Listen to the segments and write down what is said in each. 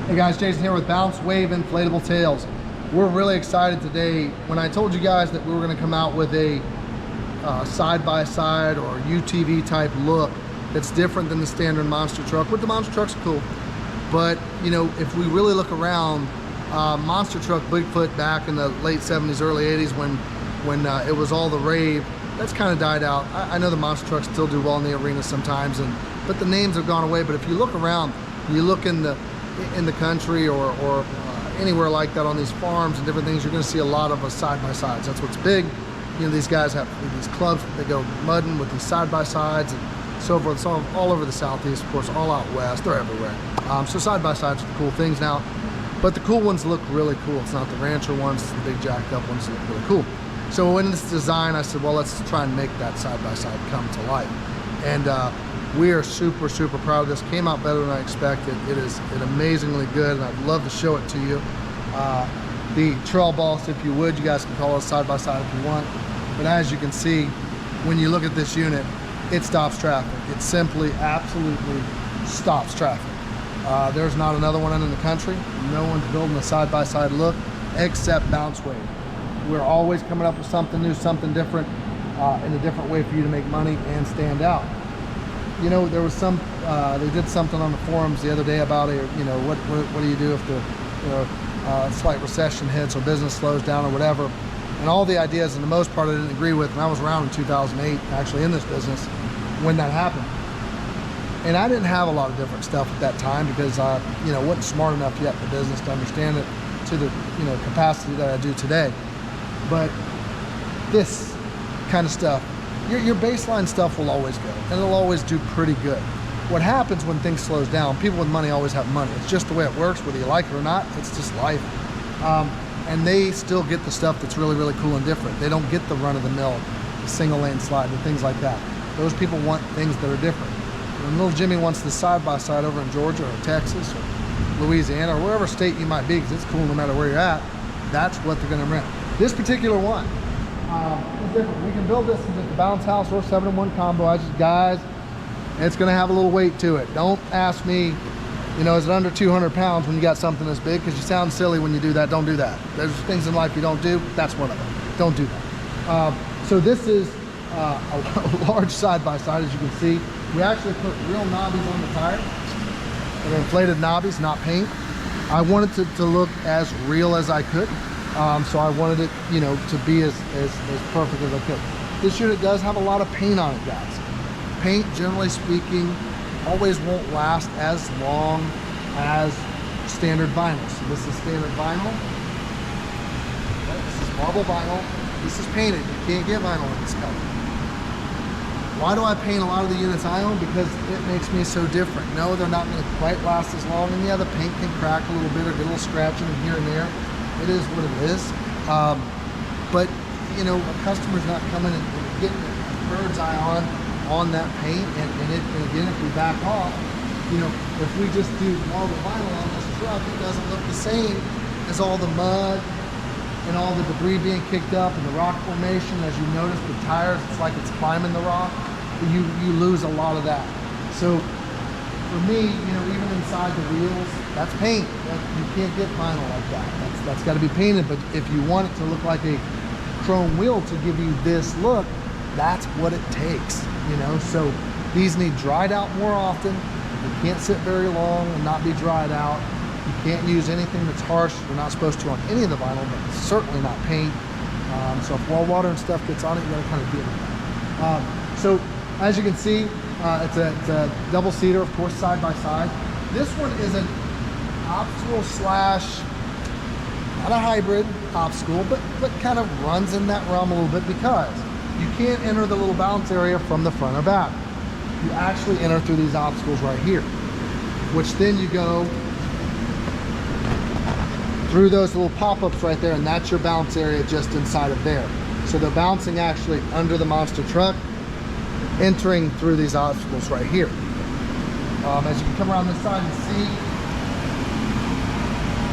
Hey guys, Jason here with BounceWave Inflatable Sales. We're really excited today. When I told you guys that we were going to come out with a side-by-side or UTV type look that's different than the standard monster truck, but the monster truck's cool. But you know, if we really look around, monster truck Bigfoot back in the late 70s, early 80s when it was all the rave, that's kind of died out. I know the monster trucks still do well in the arena sometimes, but the names have gone away. But if you look around, you look in the country or anywhere like that on these farms and different things, you're going to see a lot of side-by-sides. That's what's big. You know, these guys have these clubs that they go mudding with these side-by-sides and so forth. So all over the Southeast, of course, all out west, they're everywhere. So side-by-sides are the cool things now, but the cool ones look really cool. It's not the rancher ones, it's the big jacked up ones that look really cool. So in this design, I said, well, let's try and make that side-by-side come to life. And we are super, super proud of this. Came out better than I expected. It is amazingly good, and I'd love to show it to you. The trail boss, if you would, you guys can call it side-by-side if you want. But as you can see, when you look at this unit, it stops traffic. It simply, absolutely stops traffic. There's not another one in the country. No one's building a side-by-side look except BounceWave. We're always coming up with something new, something different, in a different way for you to make money and stand out. You know, there was some, they did something on the forums the other day about, you know, what do you do if the, you know, slight recession hits or business slows down or whatever. And all the ideas, and the most part I didn't agree with, and I was around in 2008, actually in this business, when that happened. And I didn't have a lot of different stuff at that time because I, you know, wasn't smart enough yet in the business to understand it to the, you know, capacity that I do today. But this kind of stuff, your baseline stuff will always go, and it'll always do pretty good. What happens when things slows down, people with money always have money. It's just the way it works, whether you like it or not. It's just life. And they still get the stuff that's really, really cool and different. They don't get the run-of-the-mill, the single-lane slide, and things like that. Those people want things that are different. When little Jimmy wants the side-by-side over in Georgia or Texas or Louisiana or wherever state you might be, because it's cool no matter where you're at, that's what they're going to rent. This particular one is different. We can build this in just a bounce house or 7-in-1 combo. I just, guys, it's going to have a little weight to it. Don't ask me, you know, is it under 200 pounds when you got something this big? Because you sound silly when you do that. Don't do that. There's things in life you don't do. That's one of them. Don't do that. So this is a large side-by-side, as you can see. We actually put real knobbies on the tire. They're inflated knobbies, not paint. I wanted to look as real as I could. So I wanted it, you know, to be as perfect as I could. This unit does have a lot of paint on it, guys. Paint, generally speaking, always won't last as long as standard vinyl. So this is standard vinyl. This is marble vinyl. This is painted. You can't get vinyl in this color. Why do I paint a lot of the units I own? Because it makes me so different. No, they're not going to quite last as long. And yeah, the paint can crack a little bit or get a little scratching here and there. It is what it is. But, you know, a customer's not coming and getting a bird's eye on that paint. And again, if we back off, you know, if we just do marble vinyl on this truck, it doesn't look the same as all the mud and all the debris being kicked up and the rock formation. As you notice, the tires, it's like it's climbing the rock. You lose a lot of that. So for me, you know, even inside the wheels, that's paint. You can't get vinyl like that. That's got to be painted. But if you want it to look like a chrome wheel to give you this look, that's what it takes. You know, so these need dried out more often. You can't sit very long and not be dried out. You can't use anything that's harsh. You're not supposed to on any of the vinyl, but certainly not paint. So if well water and stuff gets on it, you got to kind of deal with that. So as you can see, it's a double seater, of course, side by side. This one is an obstacle slash, not a hybrid obstacle, but kind of runs in that realm a little bit because you can't enter the little bounce area from the front or back. You actually enter through these obstacles right here, which then you go through those little pop-ups right there, and that's your bounce area just inside of there. So they're bouncing actually under the monster truck, entering through these obstacles right here. As you can come around this side and see,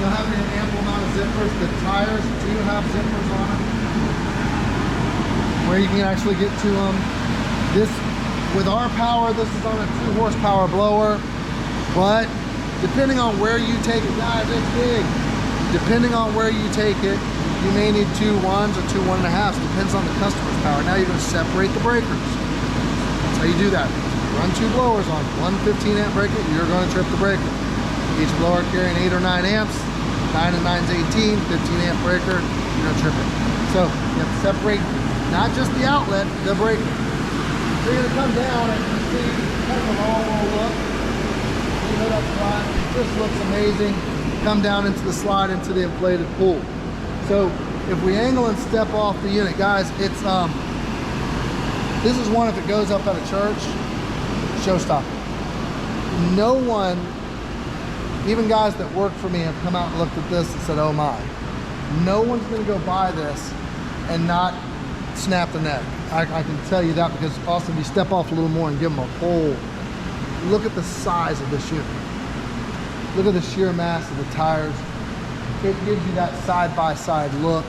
you'll have an ample amount of zippers. The tires do have zippers on them, where you can actually get to them. This, with our power, this is on a 2 horsepower blower, but Depending on where you take it, guys, it's big. Depending on where you take it, you may need 2 1s or 2 1.5s. Depends on the customer's power. Now you're going to separate the breakers. That's how you do that. Run 2 blowers on one 15 amp breaker, you're going to trip the breaker. Each blower carrying 8 or 9 amps, 9 and 9's 18, 15 amp breaker, you're going to trip it. So you have to separate not just the outlet, the breaker. So you're going to come down and you see kind of a long look. You know that slide, it just looks amazing. Come down into the slide into the inflated pool. So if we angle and step off the unit, guys, it's this is one, if it goes up at a church, showstopper. No one, even guys that work for me, have come out and looked at this and said, oh my. No one's gonna go buy this and not snap the neck. I can tell you that, because also if you step off a little more and give them a whole, look at the size of this unit. Look at the sheer mass of the tires. It gives you that side-by-side look.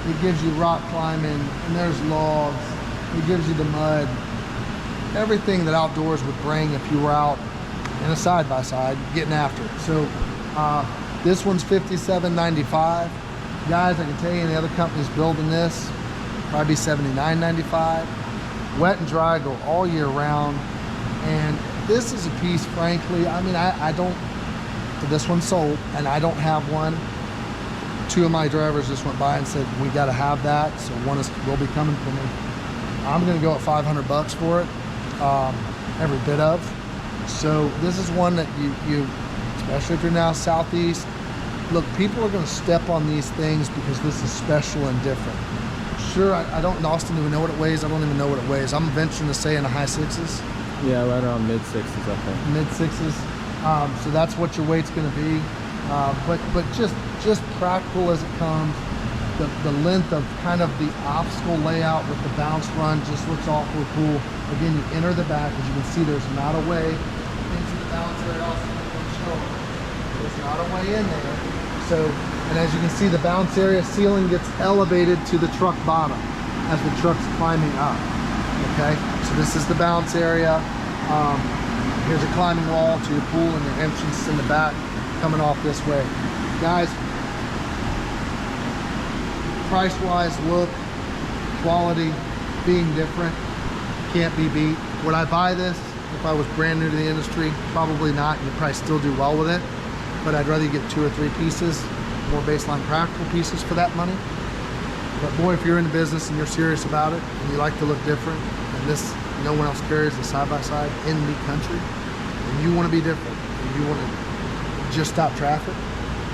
It gives you rock climbing, and there's logs. It gives you the mud. Everything that outdoors would bring if you were out in a side-by-side getting after it. So this one's $57.95. Guys, I can tell you any other companies building this, probably be $79.95. Wet and dry go all year round. And this is a piece, frankly, I mean, I don't, this one's sold and I don't have one. 2 of my drivers just went by and said, we got to have that. So one will be coming for me. I'm going to go at $500 for it, every bit of. So this is one that you, especially if you're now southeast, look, people are going to step on these things because this is special and different. Sure, I don't in Austin even know what it weighs. I don't even know what it weighs. I'm venturing to say in the high 6s. Yeah, right around mid 6s, I think. Mid 6s. So that's what your weight's going to be. But just practical as it comes. The length of kind of the obstacle layout with the bounce run just looks awful cool. Again, you enter the back, as you can see, there's not a way into the bounce area. Also, there's not a way in there. So, and as you can see, the bounce area ceiling gets elevated to the truck bottom as the truck's climbing up. Okay, so this is the bounce area. Here's a climbing wall to your pool and your entrance in the back coming off this way. Guys, price-wise, look, quality, being different, can't be beat. Would I buy this if I was brand new to the industry? Probably not. You'd probably still do well with it, but I'd rather you get 2 or 3 pieces, more baseline practical pieces for that money. But boy, if you're in the business and you're serious about it and you like to look different, and this, no one else carries the side-by-side in the country, and you want to be different, and you want to just stop traffic,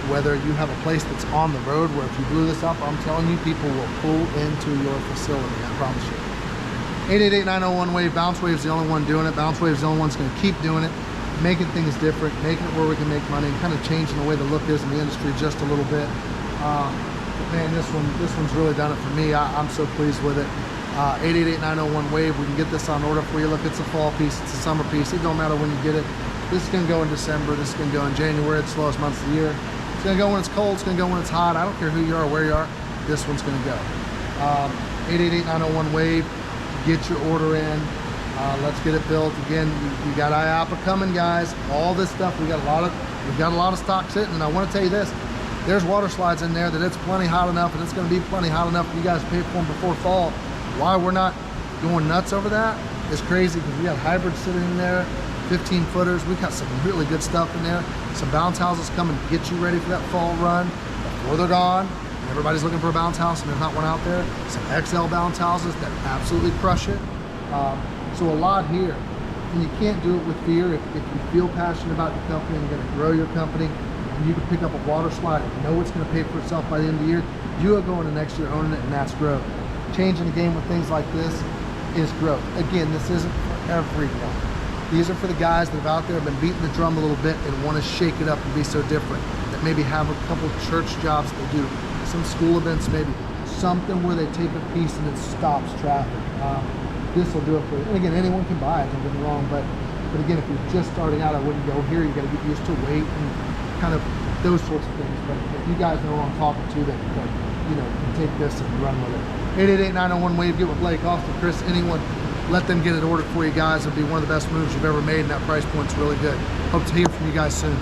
whether you have a place that's on the road where if you blew this up, I'm telling you, people will pull into your facility, I promise you. 888-901-WAVE, BounceWave's the only one doing it. BounceWave's the only one that's going to keep doing it, making things different, making it where we can make money, and kind of changing the way the look is in the industry just a little bit. But man, this one's really done it for me. I'm so pleased with it. 888-901-WAVE, we can get this on order for you. Look, it's a fall piece, it's a summer piece. It don't matter when you get it. This is going to go in December, this is going to go in January, it's the slowest months of the year. It's going to go when it's cold, it's going to go when it's hot. I don't care who you are or where you are, this one's going to go. 888-901-WAVE, get your order in. Let's get it built. Again, you got IAPA coming, guys. All this stuff, we've got a lot of stock sitting, and I want to tell you this. There's water slides in there that it's plenty hot enough, and it's going to be plenty hot enough for you guys to pay for them before fall. Why we're not going nuts over that is crazy, because we got hybrids sitting in there, 15 footers. We've got some really good stuff in there. Some bounce houses coming to get you ready for that fall run before they're gone. Everybody's looking for a bounce house, and there's not one out there. Some XL bounce houses that absolutely crush it. So a lot here, and you can't do it with fear. If you feel passionate about your company and going to grow your company, and you can pick up a water slide and know it's going to pay for itself by the end of the year, you are going to next year owning it, and that's growth. Changing the game with things like this is growth. Again, this isn't for everyone. These are for the guys that have out there have been beating the drum a little bit and want to shake it up and be so different. That maybe have a couple church jobs they do, some school events maybe, something where they take a piece and it stops traffic. This will do it for you. And again, anyone can buy it, don't get me wrong, but again, if you're just starting out, I wouldn't go here. You got to get used to weight and kind of those sorts of things. But if you guys know who I'm talking to, that you know, can take this and run with it. 888-901-WAVE, get with Blake, Austin, Chris, anyone. Let them get it ordered for you guys. It'll be one of the best moves you've ever made, and that price point's really good. Hope to hear from you guys soon.